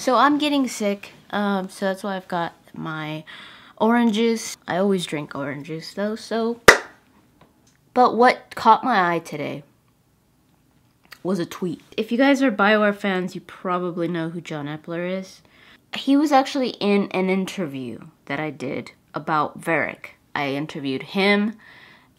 So I'm getting sick, so that's why I've got my orange juice. I always drink orange juice though, so. But what caught my eye today was a tweet. If you guys are BioWare fans, you probably know who John Epler is. He was actually in an interview that I did about Varric. I interviewed him,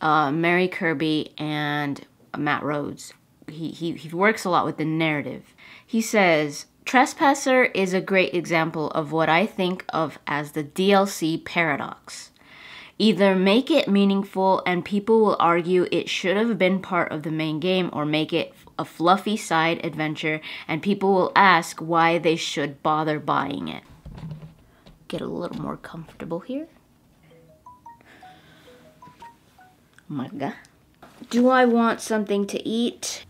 Mary Kirby, and Matt Rhodes. He works a lot with the narrative. He says, Trespasser is a great example of what I think of as the DLC paradox. Either make it meaningful and people will argue it should have been part of the main game, or make it a fluffy side adventure and people will ask why they should bother buying it. Get a little more comfortable here. Oh my god. Do I want something to eat?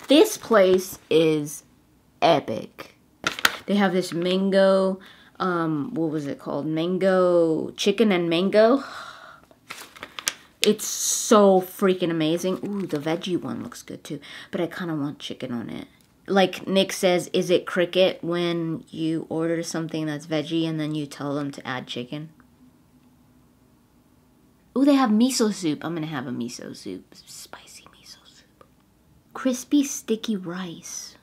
This place is epic. They have this mango, what was it called? Mango, chicken and mango. It's so freaking amazing. Ooh, the veggie one looks good too, but I kind of want chicken on it. Like Nick says, is it cricket when you order something that's veggie and then you tell them to add chicken? Ooh, they have miso soup. I'm gonna have a miso soup. Spicy miso soup. Crispy, sticky rice.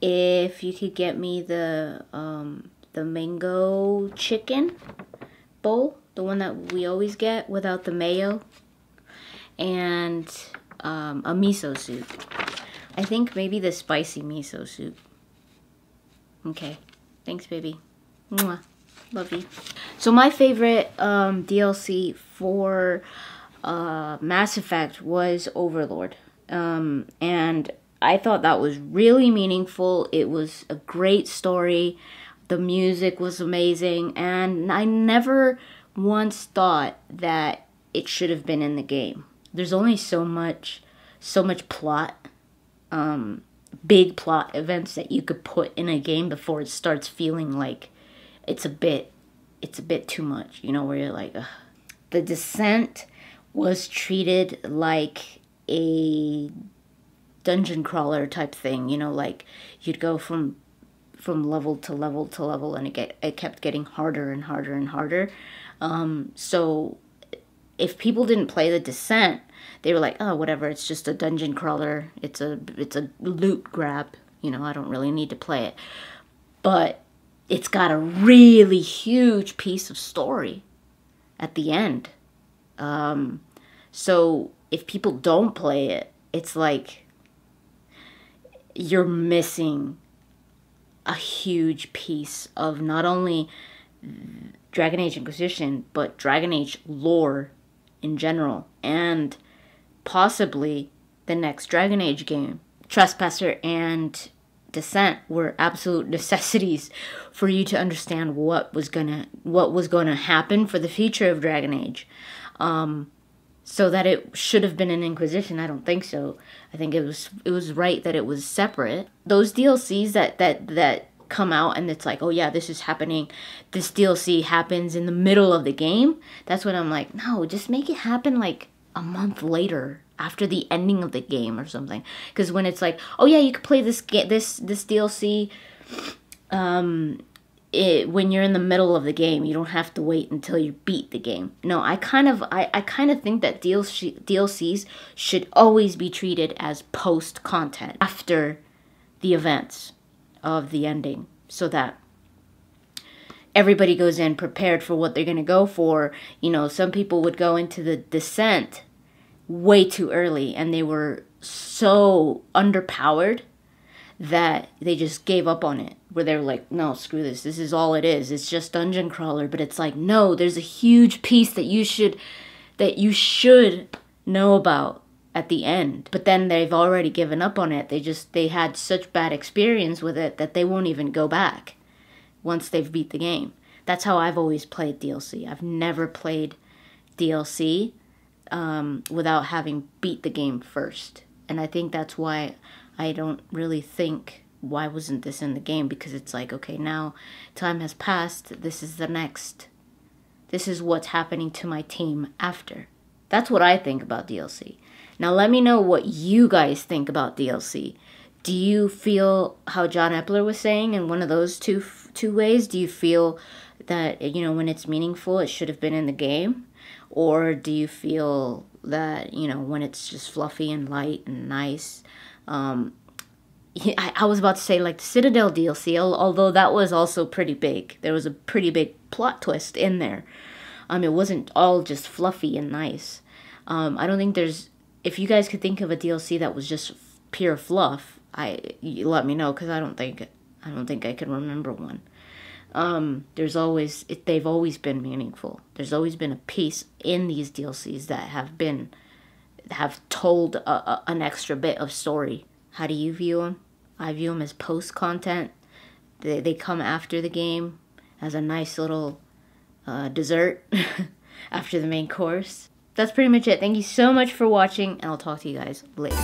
If you could get me the mango chicken bowl, the one that we always get without the mayo, and a miso soup. I think maybe the spicy miso soup. Okay, thanks baby. Mwah. Love you. So my favorite DLC for Mass Effect was Overlord. And I thought that was really meaningful. It was a great story. The music was amazing. And I never once thought that it should have been in the game. There's only so much plot, big plot events that you could put in a game before it starts feeling like it's a bit too much, you know, where you're like, ugh. The Descent was treated like a dungeon crawler type thing, you know, like you'd go from level to level to level, and it kept getting harder and harder and harder. So if people didn't play the Descent, they were like, oh, whatever, it's just a dungeon crawler, it's a loot grab, you know, I don't really need to play it. But it's got a really huge piece of story at the end. So if people don't play it, it's like you're missing a huge piece of not only Dragon Age Inquisition, but Dragon Age lore in general, and possibly the next Dragon Age game. Trespasser and Descent were absolute necessities for you to understand what was gonna happen for the future of Dragon Age. So that it should have been an Inquisition, I don't think so. I think it was right that it was separate. Those DLCs that come out and it's like, oh yeah, this is happening. This DLC happens in the middle of the game. That's when I'm like, no, just make it happen like a month later, after the ending of the game or something. Because when it's like, oh yeah, you could play this DLC when you're in the middle of the game, you don't have to wait until you beat the game. No, I kind of think that DLCs should always be treated as post content after the events of the ending, so that everybody goes in prepared for what they're gonna go for. You know, some people would go into the Descent way too early, and they were so underpowered that they just gave up on it, where they were like, no, screw this is all it is, it's just dungeon crawler. But it's like, no, there's a huge piece that you should know about at the end. But then they've already given up on it. They had such bad experience with it that they won't even go back once they've beat the game. That's how I've always played DLC. I've never played DLC without having beat the game first. And I think that's why I don't really think, why wasn't this in the game? Because it's like, okay, now time has passed. This is the next this is what's happening to my team after. That's what I think about DLC. Now let me know what you guys think about DLC. Do you feel how John Epler was saying in one of those two ways? Do you feel that, you know, when it's meaningful, it should have been in the game? Or do you feel that, you know, when it's just fluffy and light and nice? I was about to say like the Citadel DLC, although that was also pretty big. There was a pretty big plot twist in there. It wasn't all just fluffy and nice. I don't think there's... If you guys could think of a DLC that was just pure fluff, you let me know, because I don't think I can remember one. They've always been meaningful. There's always been a piece in these DLCs that have told an extra bit of story. How do you view them? I view them as post content. They come after the game as a nice little dessert after the main course. That's pretty much it. Thank you so much for watching, and I'll talk to you guys later.